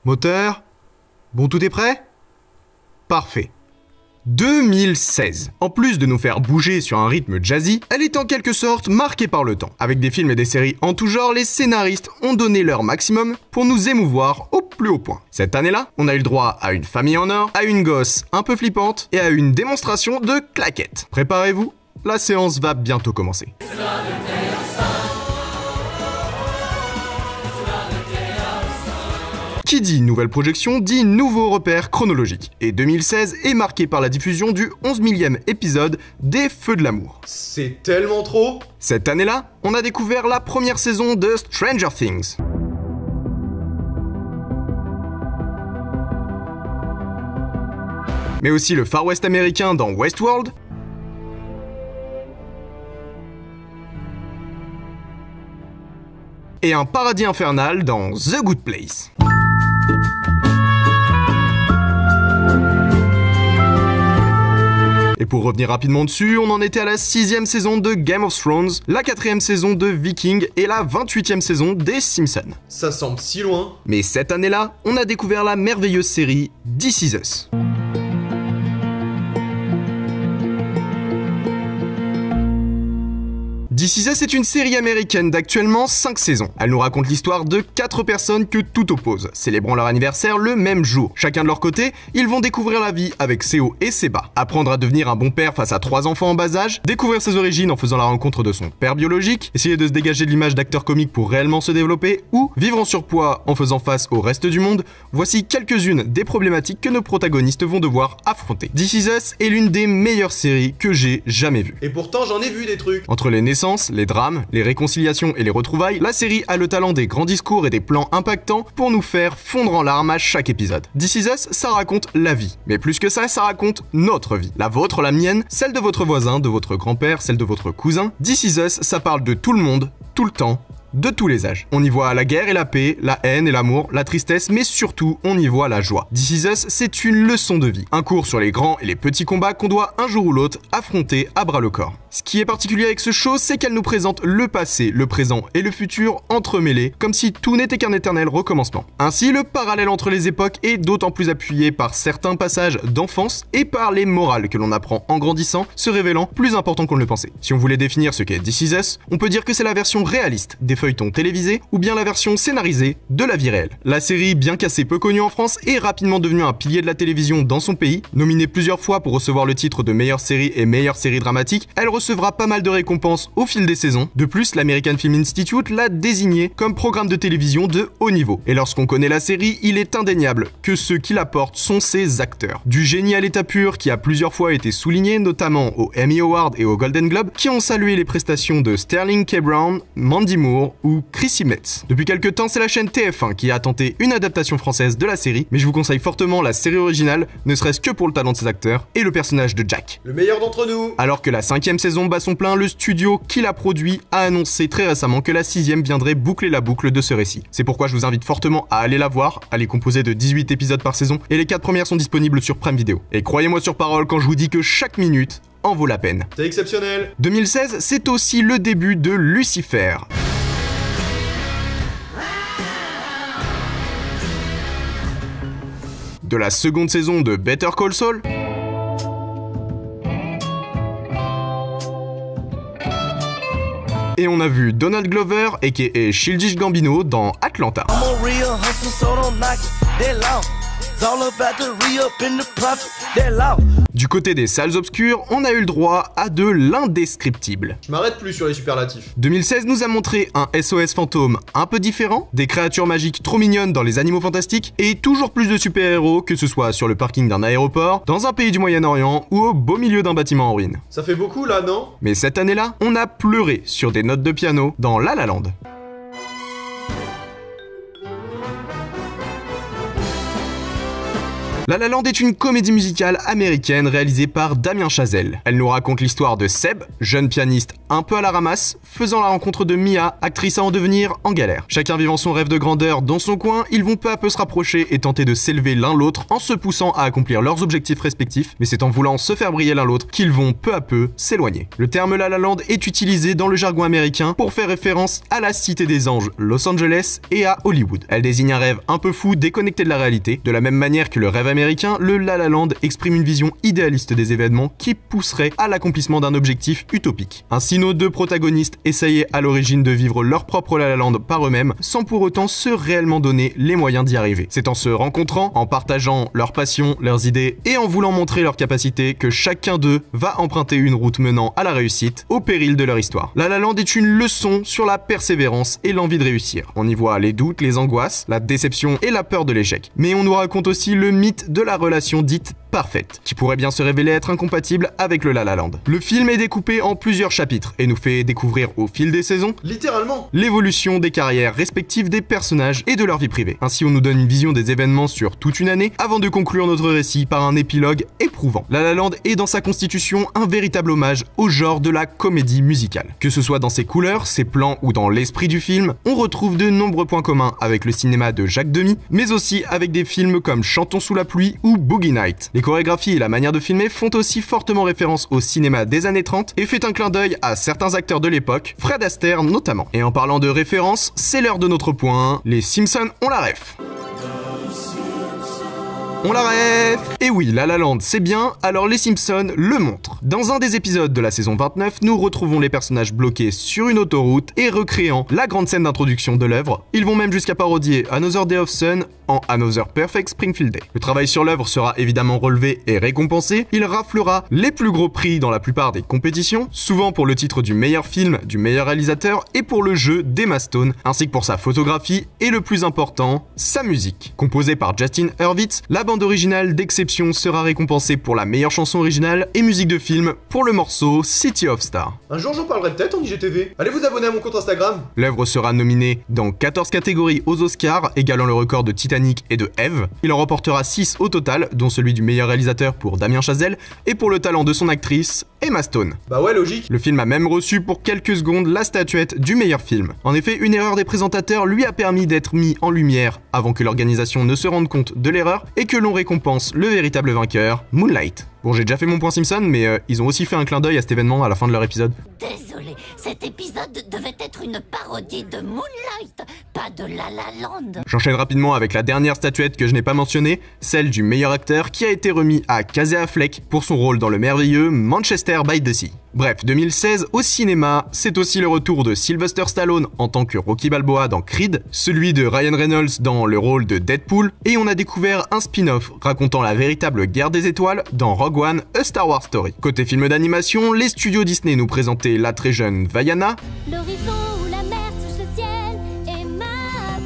Moteur? Bon, tout est prêt? Parfait. 2016. En plus de nous faire bouger sur un rythme jazzy, elle est en quelque sorte marquée par le temps. Avec des films et des séries en tout genre, les scénaristes ont donné leur maximum pour nous émouvoir au plus haut point. Cette année-là, on a eu le droit à une famille en or, à une gosse un peu flippante et à une démonstration de claquettes. Préparez-vous, la séance va bientôt commencer. Qui dit nouvelle projection dit nouveau repère chronologique. Et 2016 est marqué par la diffusion du 11 millième épisode des Feux de l'amour. C'est tellement trop! Cette année-là, on a découvert la première saison de Stranger Things. Mais aussi le Far West américain dans Westworld. Et un paradis infernal dans The Good Place. Et pour revenir rapidement dessus, on en était à la 6e saison de Game of Thrones, la 4e saison de Vikings et la 28e saison des Simpsons. Ça semble si loin. Mais cette année-là, on a découvert la merveilleuse série This Is Us. This Is Us est une série américaine d'actuellement 5 saisons. Elle nous raconte l'histoire de 4 personnes que tout oppose, célébrant leur anniversaire le même jour. Chacun de leur côté, ils vont découvrir la vie avec ses hauts et ses bas. Apprendre à devenir un bon père face à 3 enfants en bas âge, découvrir ses origines en faisant la rencontre de son père biologique, essayer de se dégager de l'image d'acteur comique pour réellement se développer, ou vivre en surpoids en faisant face au reste du monde. Voici quelques-unes des problématiques que nos protagonistes vont devoir affronter. This Is Us est l'une des meilleures séries que j'ai jamais vues. Et pourtant j'en ai vu des trucs. Entre les naissances, les drames, les réconciliations et les retrouvailles, la série a le talent des grands discours et des plans impactants pour nous faire fondre en larmes à chaque épisode. This Is Us, ça raconte la vie. Mais plus que ça, ça raconte notre vie. La vôtre, la mienne, celle de votre voisin, de votre grand-père, celle de votre cousin. This Is Us, ça parle de tout le monde, tout le temps, de tous les âges. On y voit la guerre et la paix, la haine et l'amour, la tristesse, mais surtout, on y voit la joie. This Is Us, c'est une leçon de vie. Un cours sur les grands et les petits combats qu'on doit un jour ou l'autre affronter à bras le corps. Ce qui est particulier avec ce show, c'est qu'elle nous présente le passé, le présent et le futur entremêlés, comme si tout n'était qu'un éternel recommencement. Ainsi, le parallèle entre les époques est d'autant plus appuyé par certains passages d'enfance et par les morales que l'on apprend en grandissant, se révélant plus importants qu'on ne le pensait. Si on voulait définir ce qu'est This Is Us, on peut dire que c'est la version réaliste des feuilletons télévisés ou bien la version scénarisée de la vie réelle. La série, bien qu'assez peu connue en France, est rapidement devenue un pilier de la télévision dans son pays. Nominée plusieurs fois pour recevoir le titre de meilleure série et meilleure série dramatique, elle recevra pas mal de récompenses au fil des saisons. De plus, l'American Film Institute l'a désignée comme programme de télévision de haut niveau. Et lorsqu'on connaît la série, il est indéniable que ceux qui la portent sont ses acteurs. Du génie à l'état pur qui a plusieurs fois été souligné, notamment aux Emmy Awards et aux Golden Globes, qui ont salué les prestations de Sterling K. Brown, Mandy Moore ou Chrissy Metz. Depuis quelques temps, c'est la chaîne TF1 qui a tenté une adaptation française de la série, mais je vous conseille fortement la série originale, ne serait-ce que pour le talent de ses acteurs et le personnage de Jack. Le meilleur d'entre nous. Alors que la 5e saison bat son plein, le studio qui l'a produit a annoncé très récemment que la 6e viendrait boucler la boucle de ce récit. C'est pourquoi je vous invite fortement à aller la voir. Elle est composée de 18 épisodes par saison et les 4 premières sont disponibles sur Prime Video. Et croyez-moi sur parole quand je vous dis que chaque minute en vaut la peine. C'est exceptionnel. 2016, c'est aussi le début de Lucifer. De la seconde saison de Better Call Saul, et on a vu Donald Glover aka Childish Gambino dans Atlanta. Du côté des salles obscures, on a eu le droit à de l'indescriptible. Je m'arrête plus sur les superlatifs. 2016 nous a montré un SOS fantôme un peu différent, des créatures magiques trop mignonnes dans les Animaux Fantastiques, et toujours plus de super-héros, que ce soit sur le parking d'un aéroport, dans un pays du Moyen-Orient ou au beau milieu d'un bâtiment en ruine. Ça fait beaucoup là, non? Mais cette année-là, on a pleuré sur des notes de piano dans La La Land. La La Land est une comédie musicale américaine réalisée par Damien Chazelle. Elle nous raconte l'histoire de Seb, jeune pianiste un peu à la ramasse, faisant la rencontre de Mia, actrice à en devenir, en galère. Chacun vivant son rêve de grandeur dans son coin, ils vont peu à peu se rapprocher et tenter de s'élever l'un l'autre en se poussant à accomplir leurs objectifs respectifs, mais c'est en voulant se faire briller l'un l'autre qu'ils vont peu à peu s'éloigner. Le terme La La Land est utilisé dans le jargon américain pour faire référence à la Cité des Anges, Los Angeles et à Hollywood. Elle désigne un rêve un peu fou, déconnecté de la réalité. De la même manière que le rêve américain, le La La Land exprime une vision idéaliste des événements qui pousserait à l'accomplissement d'un objectif utopique. Ainsi, nos deux protagonistes essayaient à l'origine de vivre leur propre La La Land par eux-mêmes, sans pour autant se réellement donner les moyens d'y arriver. C'est en se rencontrant, en partageant leurs passions, leurs idées et en voulant montrer leurs capacités que chacun d'eux va emprunter une route menant à la réussite, au péril de leur histoire. La La Land est une leçon sur la persévérance et l'envie de réussir. On y voit les doutes, les angoisses, la déception et la peur de l'échec. Mais on nous raconte aussi le mythe de la relation dite parfaite, qui pourrait bien se révéler être incompatible avec le La La Land. Le film est découpé en plusieurs chapitres et nous fait découvrir au fil des saisons, littéralement, l'évolution des carrières respectives des personnages et de leur vie privée. Ainsi, on nous donne une vision des événements sur toute une année avant de conclure notre récit par un épilogue éprouvant. La La Land est dans sa constitution un véritable hommage au genre de la comédie musicale. Que ce soit dans ses couleurs, ses plans ou dans l'esprit du film, on retrouve de nombreux points communs avec le cinéma de Jacques Demy, mais aussi avec des films comme Chantons sous la pluie ou Boogie Nights. Les chorégraphies et la manière de filmer font aussi fortement référence au cinéma des années 30 et fait un clin d'œil à certains acteurs de l'époque, Fred Astaire notamment. Et en parlant de référence, c'est l'heure de notre point, les Simpsons ont la ref. On la ref. Et oui, La La Land c'est bien, alors les Simpsons le montrent. Dans un des épisodes de la saison 29, nous retrouvons les personnages bloqués sur une autoroute et recréant la grande scène d'introduction de l'œuvre. Ils vont même jusqu'à parodier Another Day of Sun en Another Perfect Springfield Day. Le travail sur l'œuvre sera évidemment relevé et récompensé. Il raflera les plus gros prix dans la plupart des compétitions, souvent pour le titre du meilleur film, du meilleur réalisateur et pour le jeu d'Emma Stone, ainsi que pour sa photographie et le plus important, sa musique. Composée par Justin Hurwitz, la bande originale d'exception sera récompensée pour la meilleure chanson originale et musique de film pour le morceau City of Stars. Un jour j'en parlerai peut-être en IGTV. Allez vous abonner à mon compte Instagram. L'œuvre sera nominée dans 14 catégories aux Oscars, égalant le record de Titanic et de Eve. Il en remportera 6 au total, dont celui du meilleur réalisateur pour Damien Chazelle et pour le talent de son actrice, Emma Stone. Bah ouais, logique. Le film a même reçu pour quelques secondes la statuette du meilleur film. En effet, une erreur des présentateurs lui a permis d'être mis en lumière avant que l'organisation ne se rende compte de l'erreur et que l'on récompense le véritable vainqueur, Moonlight. Bon, j'ai déjà fait mon point Simpson, mais ils ont aussi fait un clin d'œil à cet événement à la fin de leur épisode. Désolé, cet épisode devait être une parodie de Moonlight, pas de La La Land. J'enchaîne rapidement avec la dernière statuette que je n'ai pas mentionnée, celle du meilleur acteur qui a été remis à Casey Affleck pour son rôle dans le merveilleux Manchester by the Sea. Bref, 2016 au cinéma, c'est aussi le retour de Sylvester Stallone en tant que Rocky Balboa dans Creed, celui de Ryan Reynolds dans le rôle de Deadpool, et on a découvert un spin-off racontant la véritable guerre des étoiles dans Rogue One, A Star Wars Story. Côté film d'animation, les studios Disney nous présentaient la très jeune Vaiana, L'horizon où la mer touche le ciel est ma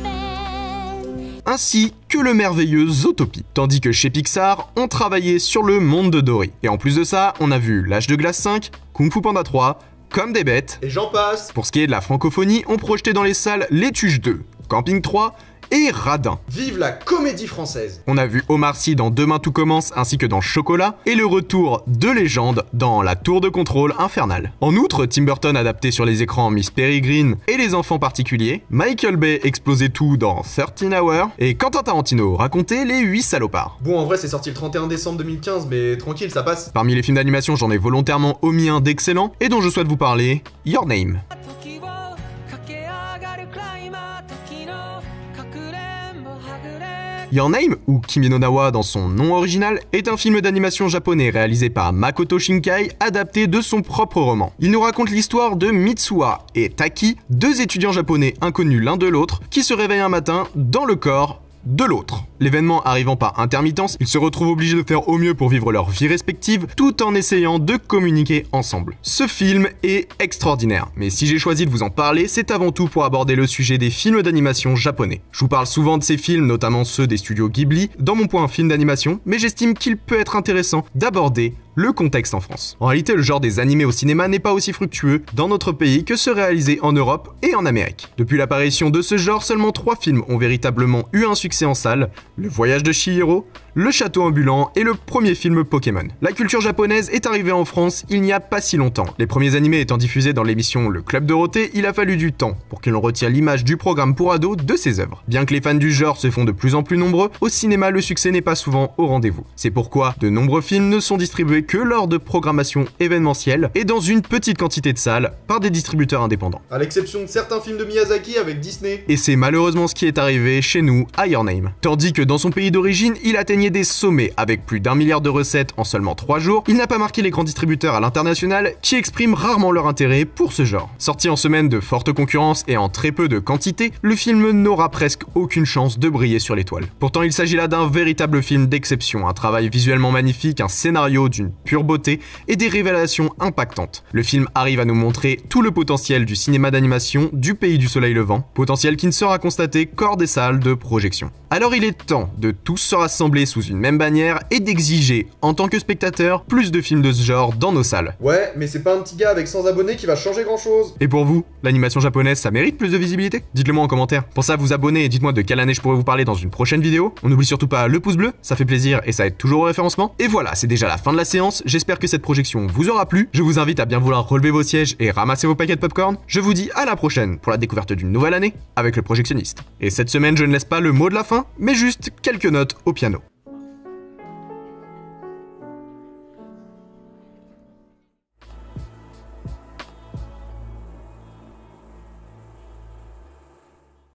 belle. ainsi que le merveilleux Zootopie, tandis que chez Pixar, on travaillait sur le monde de Dory. Et en plus de ça, on a vu L'Âge de Glace 5, Kung Fu Panda 3, Comme des bêtes. Et j'en passe. Pour ce qui est de la francophonie, on projetait dans les salles Les Tuches 2, Camping 3 et Radin. Vive la comédie française. On a vu Omar Sy dans Demain tout commence ainsi que dans Chocolat et le retour de légende dans La Tour de contrôle infernale. En outre, Tim Burton adapté sur les écrans Miss Peregrine et Les enfants particuliers, Michael Bay explosait tout dans 13 Hours et Quentin Tarantino racontait Les 8 salopards. Bon, en vrai, c'est sorti le 31 décembre 2015, mais tranquille, ça passe. Parmi les films d'animation, j'en ai volontairement omis un d'excellent et dont je souhaite vous parler, Your Name. Your Name, ou Kimi no Na wa dans son nom original, est un film d'animation japonais réalisé par Makoto Shinkai, adapté de son propre roman. Il nous raconte l'histoire de Mitsuha et Taki, deux étudiants japonais inconnus l'un de l'autre, qui se réveillent un matin dans le corps de l'autre. L'événement arrivant par intermittence, ils se retrouvent obligés de faire au mieux pour vivre leur vie respective, tout en essayant de communiquer ensemble. Ce film est extraordinaire, mais si j'ai choisi de vous en parler, c'est avant tout pour aborder le sujet des films d'animation japonais. Je vous parle souvent de ces films, notamment ceux des studios Ghibli, dans mon point film d'animation, mais j'estime qu'il peut être intéressant d'aborder le contexte en France. En réalité, le genre des animés au cinéma n'est pas aussi fructueux dans notre pays que ceux réalisés en Europe et en Amérique. Depuis l'apparition de ce genre, seulement 3 films ont véritablement eu un succès en salle: Le Voyage de Chihiro, Le Château ambulant et le premier film Pokémon. La culture japonaise est arrivée en France il n'y a pas si longtemps. Les premiers animés étant diffusés dans l'émission Le Club Dorothée, il a fallu du temps pour que l'on retire l'image du programme pour ados de ces œuvres. Bien que les fans du genre se font de plus en plus nombreux, au cinéma le succès n'est pas souvent au rendez-vous. C'est pourquoi de nombreux films ne sont distribués que lors de programmations événementielles et dans une petite quantité de salles par des distributeurs indépendants. À l'exception de certains films de Miyazaki avec Disney. Et c'est malheureusement ce qui est arrivé chez nous à Your Name. Tandis que dans son pays d'origine, il atteignait des sommets avec plus d'1 milliard de recettes en seulement 3 jours, il n'a pas marqué les grands distributeurs à l'international qui expriment rarement leur intérêt pour ce genre. Sorti en semaine de forte concurrence et en très peu de quantité, le film n'aura presque aucune chance de briller sur l'étoile. Pourtant, il s'agit là d'un véritable film d'exception, un travail visuellement magnifique, un scénario d'une pure beauté et des révélations impactantes. Le film arrive à nous montrer tout le potentiel du cinéma d'animation du pays du soleil levant, potentiel qui ne sera constaté qu'hors des salles de projection. Alors il est temps de tous se rassembler sous une même bannière et d'exiger, en tant que spectateur, plus de films de ce genre dans nos salles. Ouais, mais c'est pas un petit gars avec 100 abonnés qui va changer grand chose. Et pour vous, l'animation japonaise, ça mérite plus de visibilité? Dites-le moi en commentaire. Pensez à vous abonner et dites-moi de quelle année je pourrais vous parler dans une prochaine vidéo. On n'oublie surtout pas le pouce bleu, ça fait plaisir et ça aide toujours au référencement. Et voilà, c'est déjà la fin de la séance, j'espère que cette projection vous aura plu. Je vous invite à bien vouloir relever vos sièges et ramasser vos paquets de popcorn. Je vous dis à la prochaine pour la découverte d'une nouvelle année avec le projectionniste. Et cette semaine, je ne laisse pas le mot de la fin, mais juste quelques notes au piano.